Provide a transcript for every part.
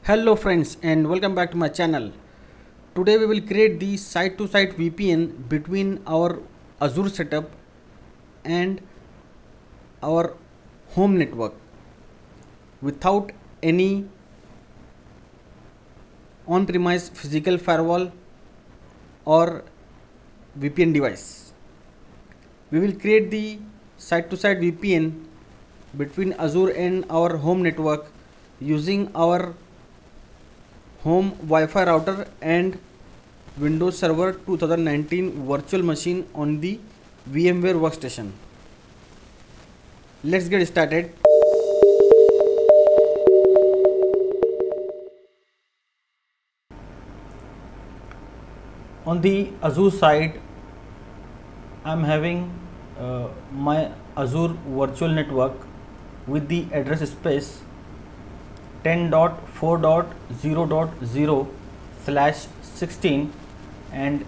Hello friends and welcome back to my channel. Today we will create the site-to-site VPN between our Azure setup and our home network without any on-premise physical firewall or VPN device. We will create the site-to-site VPN between Azure and our home network using our home Wi-Fi router and Windows Server 2019 virtual machine on the VMware workstation. Let's get started. On the Azure side, I'm having my Azure virtual network with the address space 10.4.0.0/16, and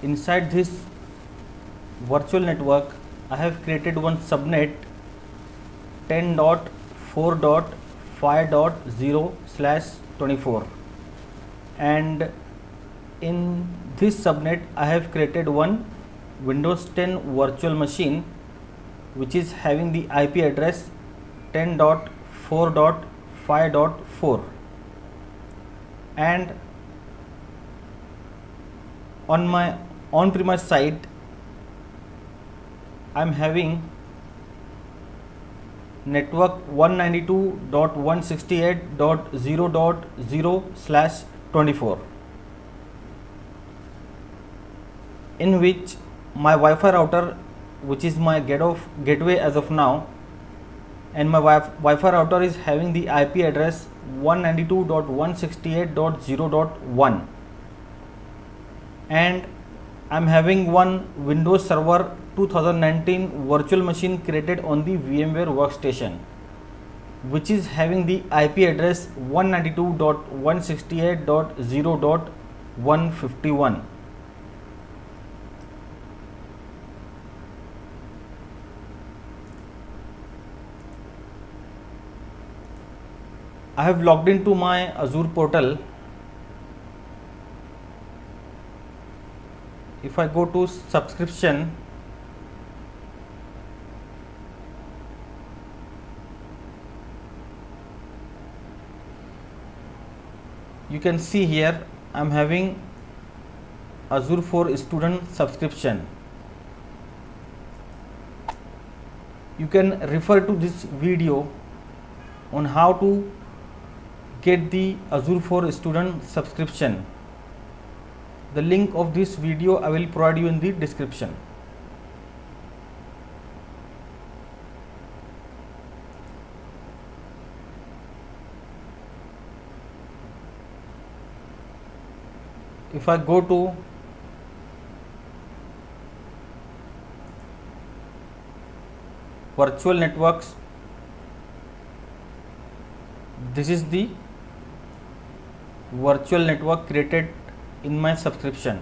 inside this virtual network I have created one subnet 10.4.5.0/24, and in this subnet I have created one Windows 10 virtual machine which is having the IP address 10.4.5.4, and on my on-premise site I am having network 192.168.0.0/24, in which my Wi-Fi router, which is my gateway as of now, and my Wi-Fi router is having the IP address 192.168.0.1, and I'm having one Windows Server 2019 virtual machine created on the VMware workstation, which is having the IP address 192.168.0.151. I have logged into my Azure portal. If I go to subscription, you can see here I am having Azure for Student subscription. You can refer to this video on how to get the Azure for Student subscription. The link of this video I will provide you in the description. If I go to virtual networks, this is the virtual network created in my subscription,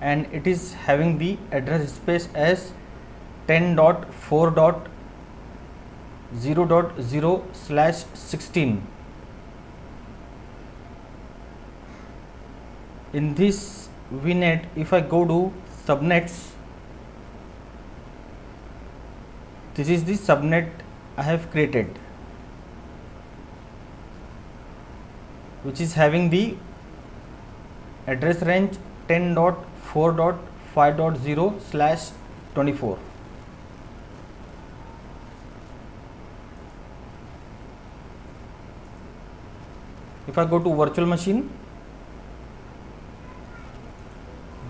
and it is having the address space as 10.4.0.0/16. In this VNet, if I go to subnets, this is the subnet I have created, which is having the address range 10.4.5.0/24. If I go to virtual machine,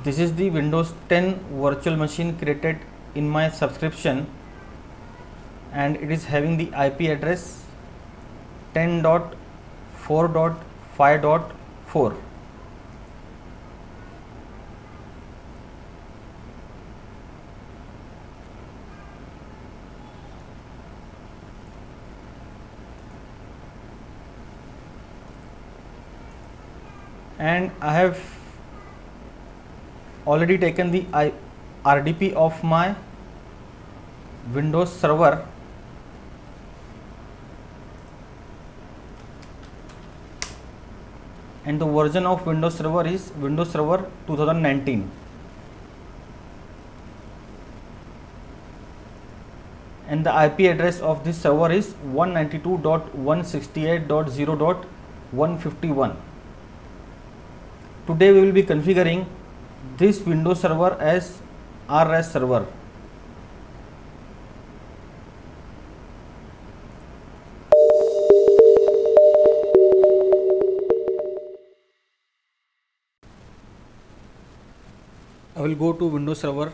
this is the Windows 10 virtual machine created in my subscription, and it is having the IP address 10.4.5.4. And I have already taken the RDP of my Windows Server and the version of Windows Server is Windows Server 2019. And the IP address of this server is 192.168.0.151. Today we will be configuring this Windows Server as RAS server. I will go to Windows Server.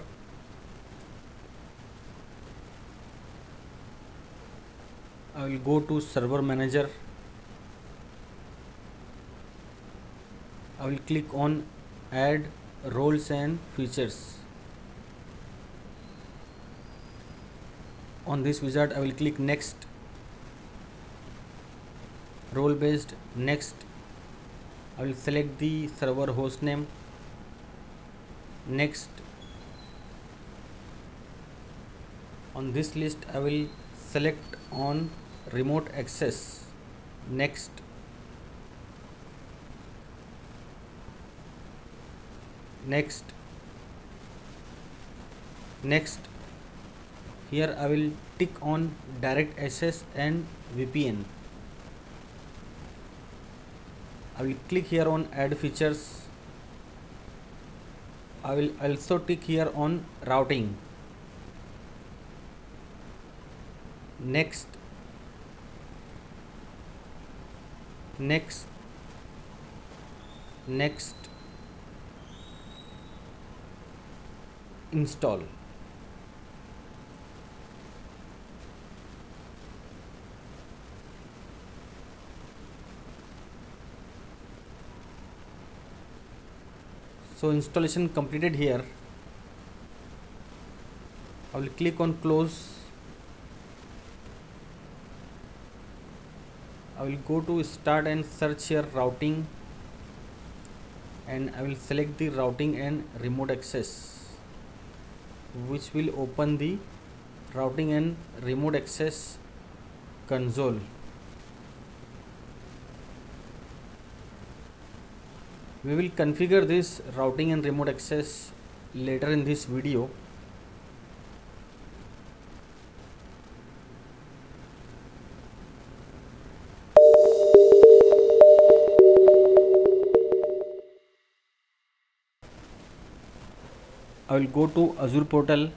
I will go to Server Manager. I will click on Add Roles and Features. On this wizard, I will click Next. Role based, Next. I will select the server host name. Next. On this list, I will select on remote access. Next. Next. Next. Here I will tick on direct access and VPN. I will click here on add features. I will also tick here on routing. Next. Next. Next. Install. So installation completed here. I will click on close. I will go to start and search here routing, and I will select the routing and remote access, which will open the routing and remote access console. We will configure this routing and remote access later in this video. I will go to Azure portal.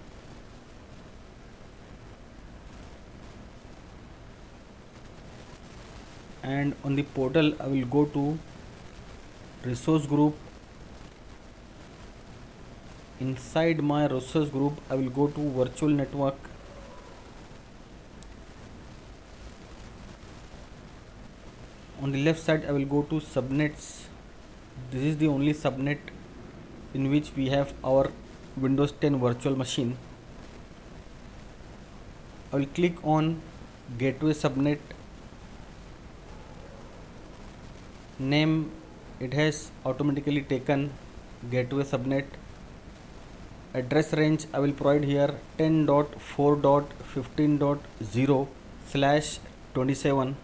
And on the portal, I will go to resource group. Inside my resource group, I will go to virtual network. On the left side, I will go to subnets. This is the only subnet in which we have our Windows 10 virtual machine. I will click on gateway subnet. Name, it has automatically taken gateway subnet. Address range, I will provide here 10.4.15.0/27.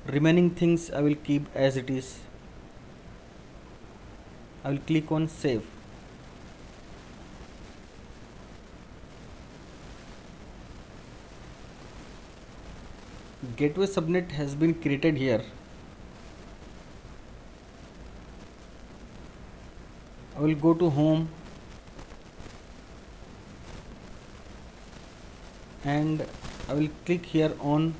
Remaining things I will keep as it is. I will click on save. Gateway subnet has been created here. I will go to home and I will click here on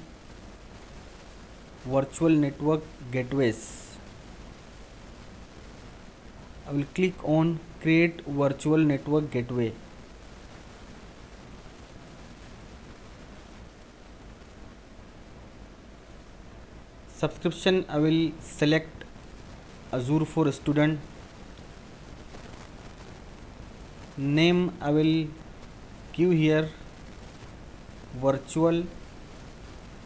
virtual network gateways. I will click on create virtual network gateway. Subscription, I will select Azure for Student. Name, I will give here virtual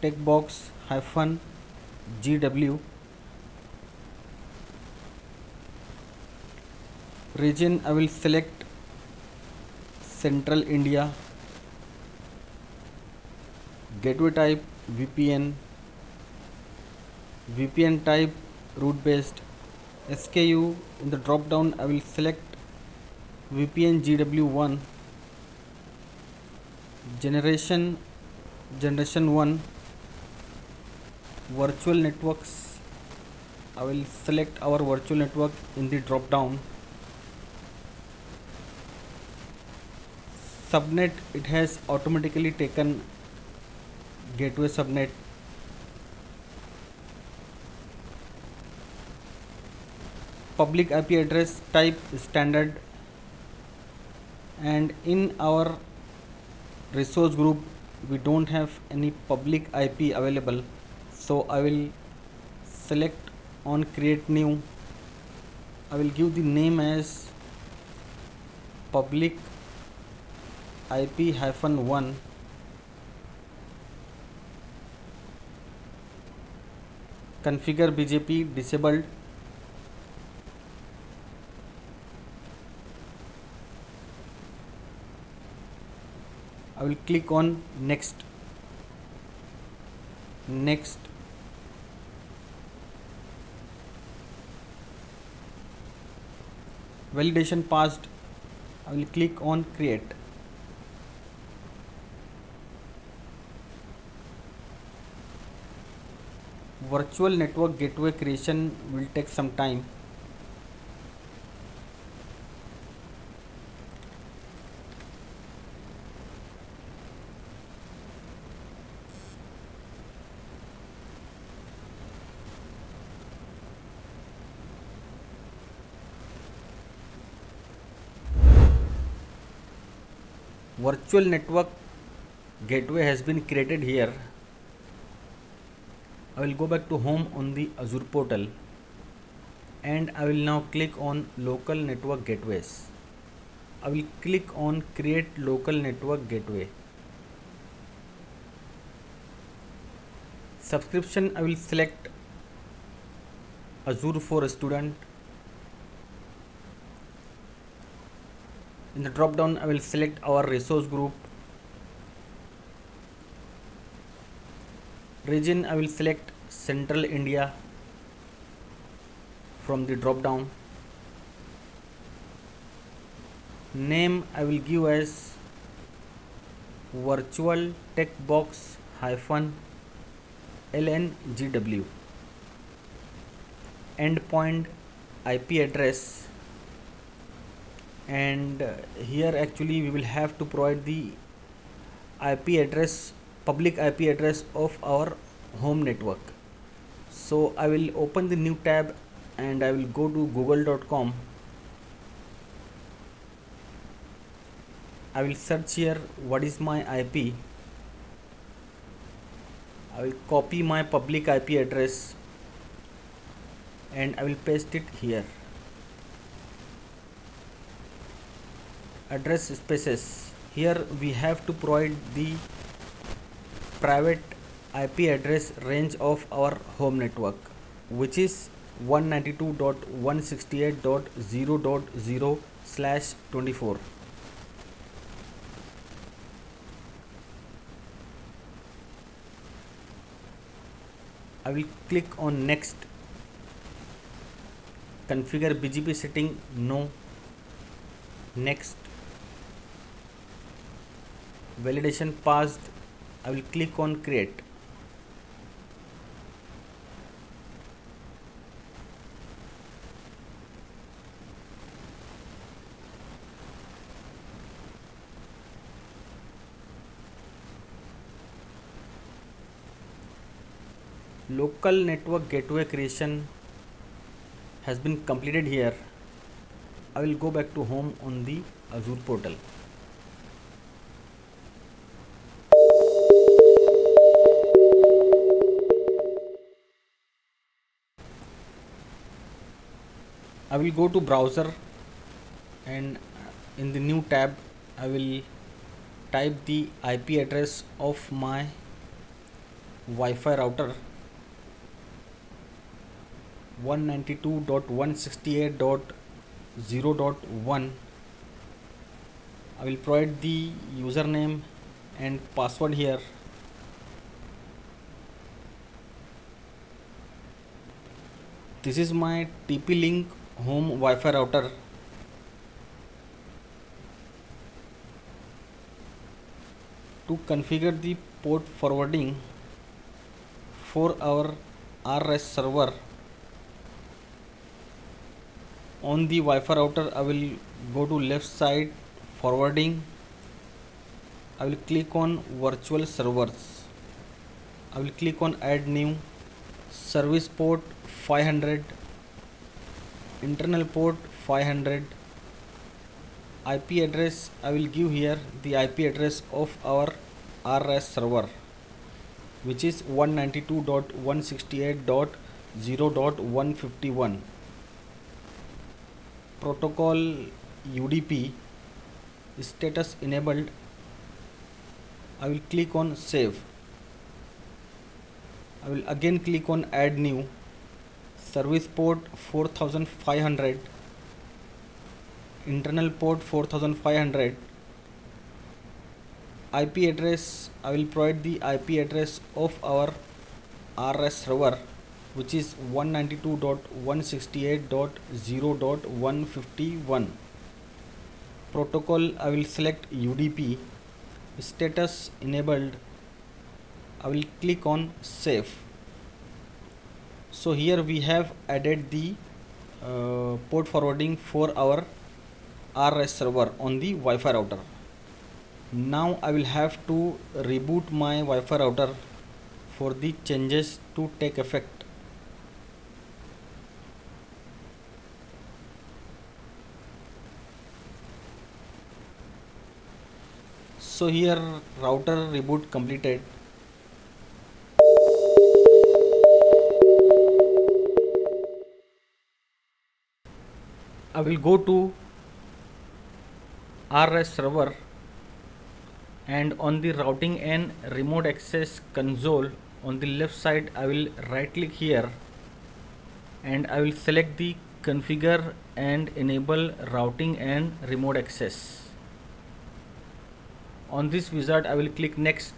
techbox -GW. Region, I will select Central India. gateway type VPN, VPN type route based, SKU. In the drop down I will select VPN GW1, generation 1, virtual networks. I will select our virtual network in the drop down. Subnet, it has automatically taken gateway subnet. Public IP address type standard, and in our resource group we don't have any public IP available, so I will select on create new. I will give the name as public IP-1. Configure BGP disabled. I will click on next. Validation passed. I will click on create. Virtual network gateway creation will take some time. Virtual network gateway has been created here. I will go back to home on the Azure portal, and I will now click on local network gateways. I will click on create local network gateway. Subscription, I will select Azure for a student. In the drop down I will select our resource group. Region, I will select Central India from the drop down. Name, I will give as virtual tech box -LNGW. Endpoint IP address, and here actually we will have to provide the IP address, public IP address of our home network. So I will open the new tab and I will go to google.com. I will search here what is my IP. I will copy my public IP address and I will paste it here. Address spaces, here we have to provide the private IP address range of our home network, which is 192.168.0.0/24. I will click on next. Configure BGP setting, no. Next. Validation passed. I will click on create. Local network gateway creation has been completed here. I will go back to home on the Azure portal. I will go to browser, and in the new tab I will type the IP address of my Wi-Fi router, 192.168.0.1. I will provide the username and password here. This is my TP-Link home Wi-Fi router. To configure the port forwarding for our RS server on the Wi-Fi router, I will go to left side forwarding. I will click on virtual servers. I will click on add new, service port 500, internal port 500, IP address. I will give here the IP address of our RS server, which is 192.168.0.151. Protocol UDP, status enabled. I will click on save. I will again click on add new, service port 4500, internal port 4500, IP address. I will provide the IP address of our RS server, which is 192.168.0.151. Protocol, I will select UDP, status enabled. I will click on save. So here we have added the port forwarding for our RS server on the Wi-Fi router. Now I will have to reboot my Wi-Fi router for the changes to take effect. So here router reboot completed. I will go to RS server, and on the routing and remote access console on the left side, I will right click here and I will select the configure and enable routing and remote access. On this wizard, I will click next.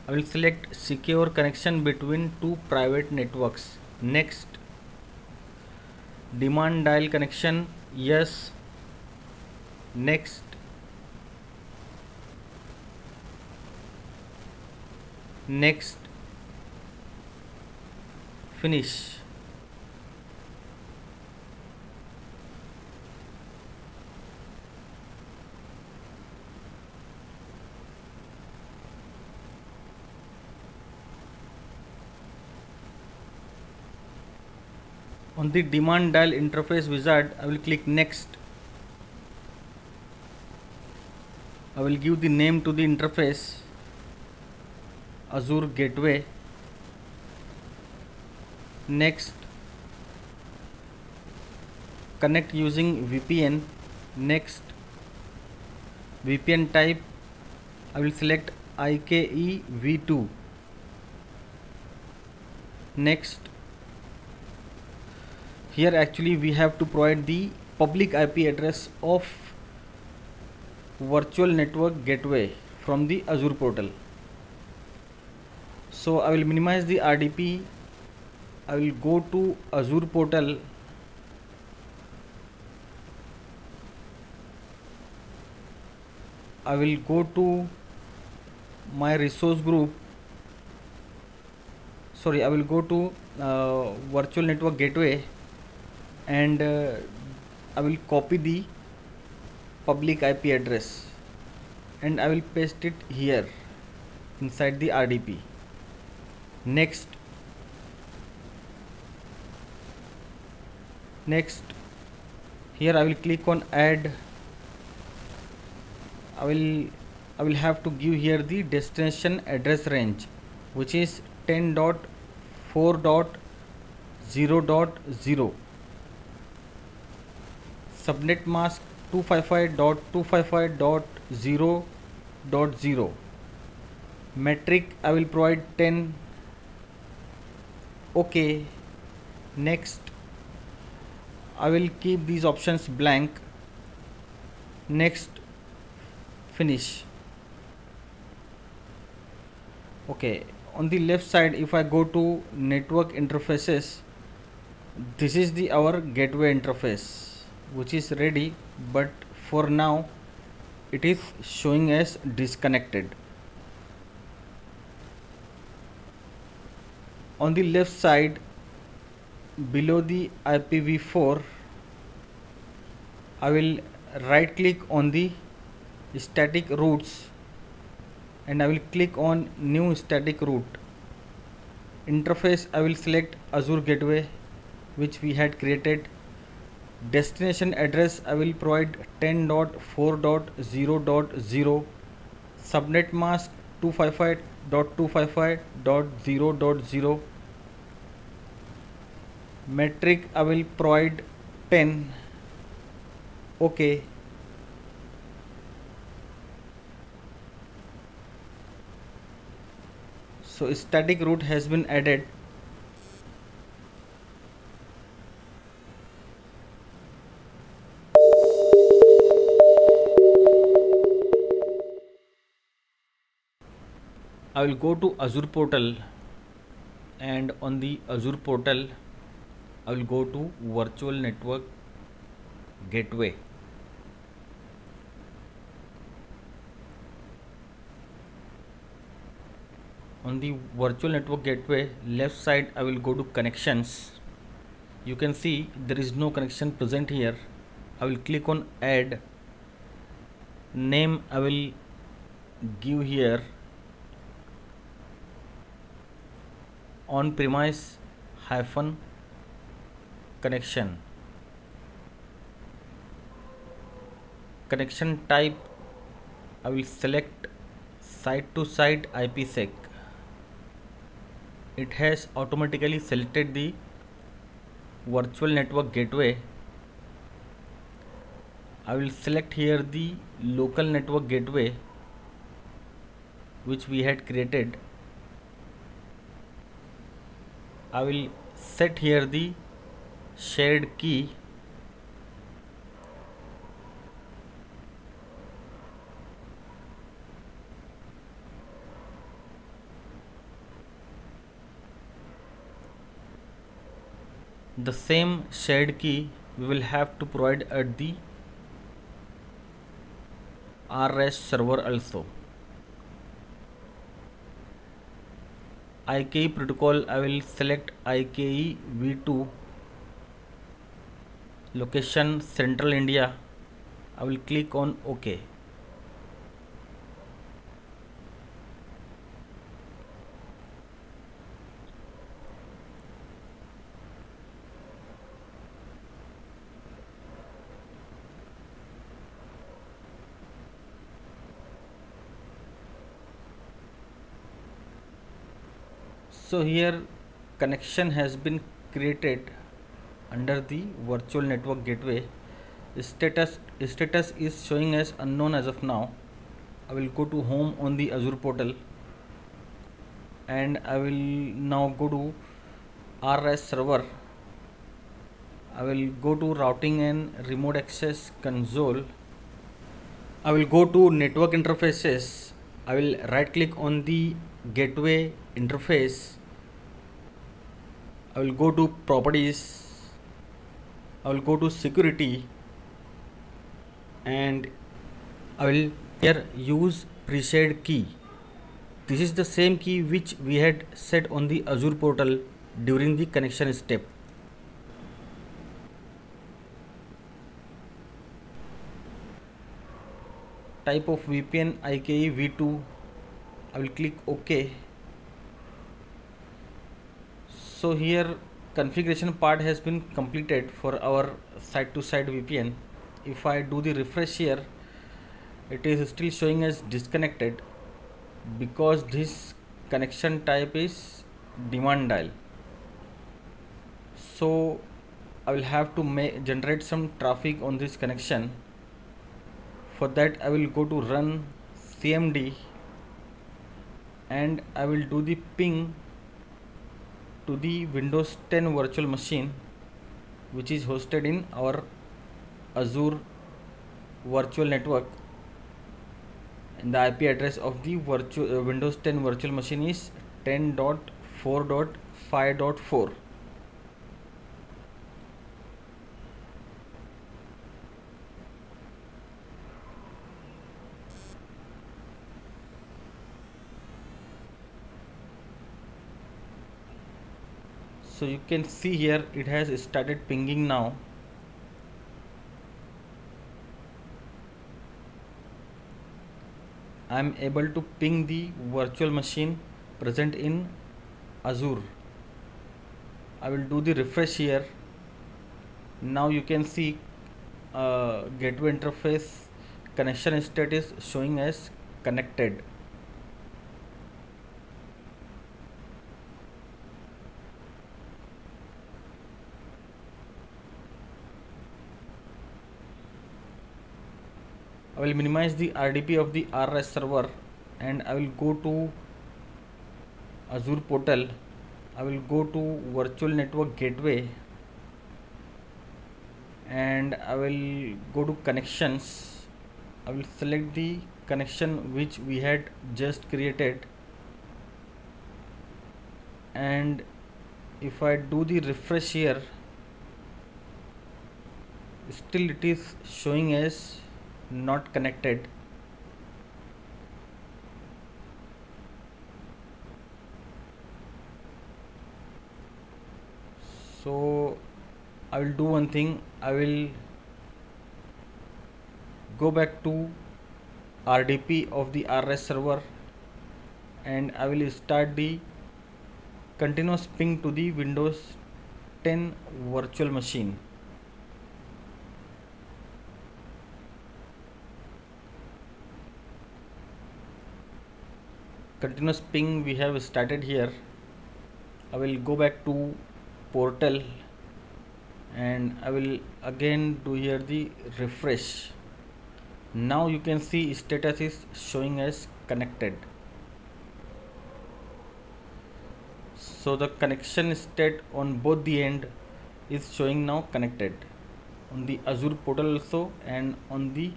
I will select secure connection between two private networks. Next. Demand dial connection, yes. Next. Next. Finish. On the demand dial interface wizard, I will click next. I will give the name to the interface, Azure Gateway. Next. Connect using VPN. Next. VPN type, I will select IKE v2. Next. Here actually we have to provide the public IP address of virtual network gateway from the Azure portal. So I will minimize the RDP. I will go to Azure portal. I will go to my resource group. Sorry, I will go to virtual network gateway, and I will copy the public IP address and I will paste it here inside the RDP. Next. Next. Here I will click on add. I will have to give here the destination address range, which is 10.4.0.0. Subnet mask 255.255.0.0. Metric I will provide 10. OK. Next. I will keep these options blank. Next. Finish. Okay, on the left side, if I go to network interfaces, This is the our gateway interface which is ready, but for now it is showing as disconnected. On the left side below the IPv4, I will right click on the static routes and I will click on new static route. Interface, I will select Azure Gateway which we had created. Destination address, I will provide 10.4.0.0. Subnet mask 255.255.0.0. Metric, I will provide 10. OK. So static route has been added. I will go to Azure portal, and on the Azure portal I will go to virtual network gateway. On the virtual network gateway left side I will go to connections. You can see there is no connection present here. I will click on add. Name I will give here on premise hyphen connection. Connection type I will select site to site IPsec. It has automatically selected the virtual network gateway. I will select here the local network gateway which we had created. I will set here the shared key. The same shared key we will have to provide at the RS server also. IKE protocol, I will select IKE v2, location Central India. I will click on OK. So here connection has been created under the virtual network gateway. Status is showing as unknown as of now. I will go to home on the Azure portal and I will now go to RS server. I will go to routing and remote access console. I will go to network interfaces. I will right click on the gateway interface. I will go to properties. I will go to security and I will here use pre-shared key. This is the same key which we had set on the Azure portal during the connection step. Type of VPN IKE v2. I will click OK. So here configuration part has been completed for our site to site VPN. If I do the refresh here, it is still showing as disconnected because this connection type is demand dial. So I will have to generate some traffic on this connection. For that I will go to run CMD and I will do the ping to the Windows 10 virtual machine which is hosted in our Azure virtual network, and the IP address of the Windows 10 virtual machine is 10.4.5.4. So you can see here it has started pinging now. I am able to ping the virtual machine present in Azure. I will do the refresh here. Now you can see gateway interface connection status showing as connected. I will minimize the RDP of the RS server and I will go to Azure portal. I will go to virtual network gateway and I will go to connections. I will select the connection which we had just created, and if I do the refresh here, still it is showing as not connected. So I will do one thing. I will go back to RDP of the RS server and I will start the continuous ping to the Windows 10 virtual machine. Continuous ping we have started here. I will go back to portal and I will again do here the refresh. Now you can see status is showing as connected. So the connection state on both the end is showing now connected on the Azure portal also and on the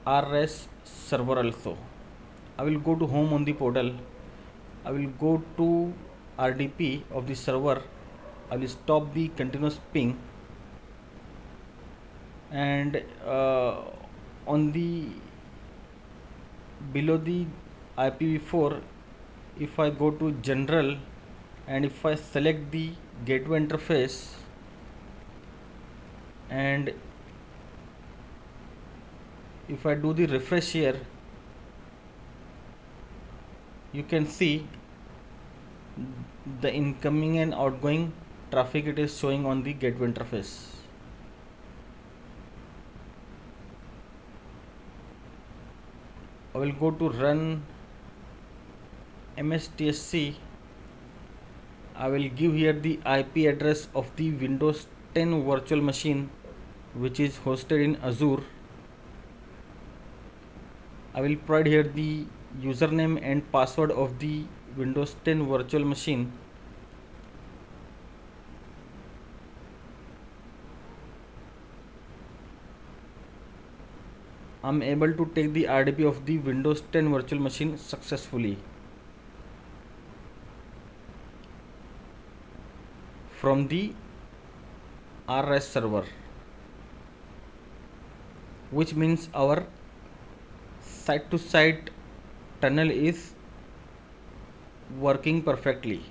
RS server also. I will go to home on the portal. I will go to RDP of the server. I will stop the continuous ping and on the below the IPv4, if I go to general and if I select the gateway interface and if I do the refresh here, you can see the incoming and outgoing traffic it is showing on the gateway interface. I will go to run MSTSC. I will give here the IP address of the Windows 10 virtual machine which is hosted in Azure. I will provide here the username and password of the Windows 10 virtual machine. I am able to take the RDP of the Windows 10 virtual machine successfully from the RS server, which means our site to site tunnel is working perfectly.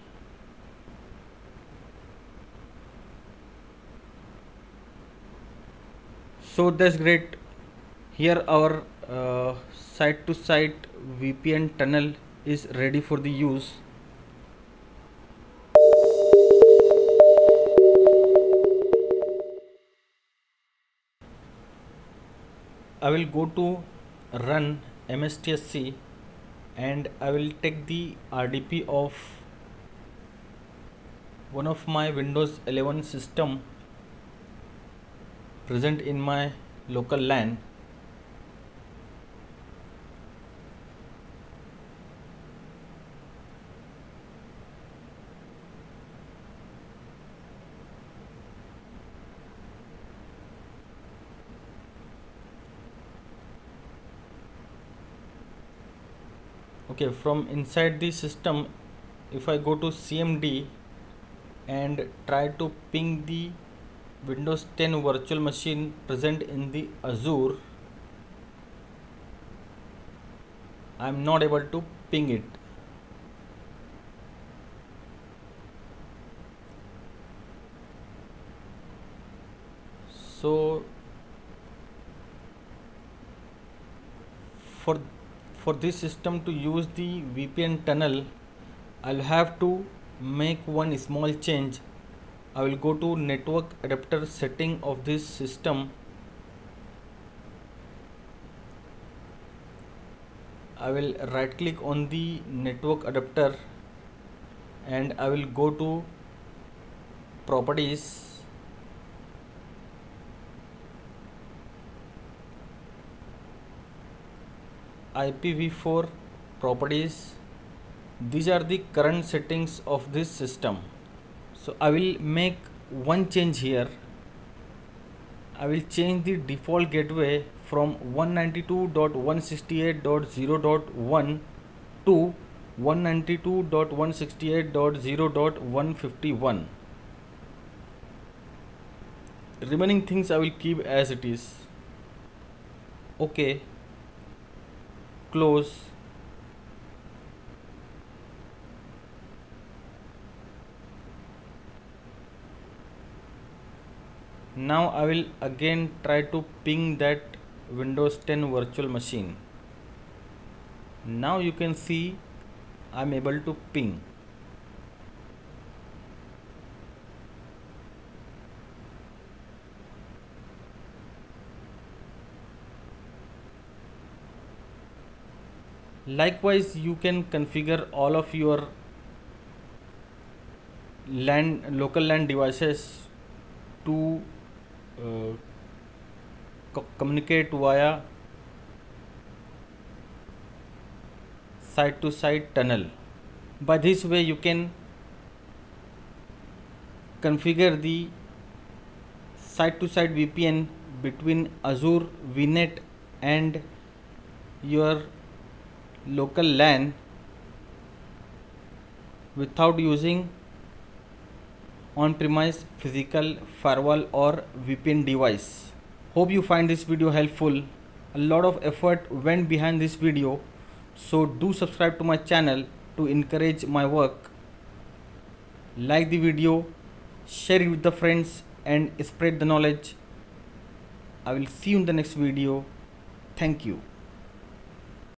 So that's great. Here our site to site VPN tunnel is ready for the use. I will go to run MSTSC and I will take the RDP of one of my Windows 11 system present in my local LAN. Okay, from inside the system, if I go to CMD and try to ping the Windows 10 virtual machine present in the Azure, I am not able to ping it. So for this system to use the VPN tunnel, I'll have to make one small change. I will go to network adapter setting of this system. I will right click on the network adapter and I will go to properties, IPv4 properties. These are the current settings of this system. So I will make one change here. I will change the default gateway from 192.168.0.1 to 192.168.0.151. Remaining things I will keep as it is. OK. Close. Now I will again try to ping that Windows 10 virtual machine. Now you can see I am able to ping. Likewise, you can configure all of your local LAN devices to communicate via site-to-site tunnel. By this way, you can configure the site-to-site VPN between Azure VNet and your local LAN without using on-premise physical firewall or VPN device. Hope you find this video helpful. A lot of effort went behind this video, so do subscribe to my channel to encourage my work. Like the video, share it with the friends and spread the knowledge. I will see you in the next video. Thank you.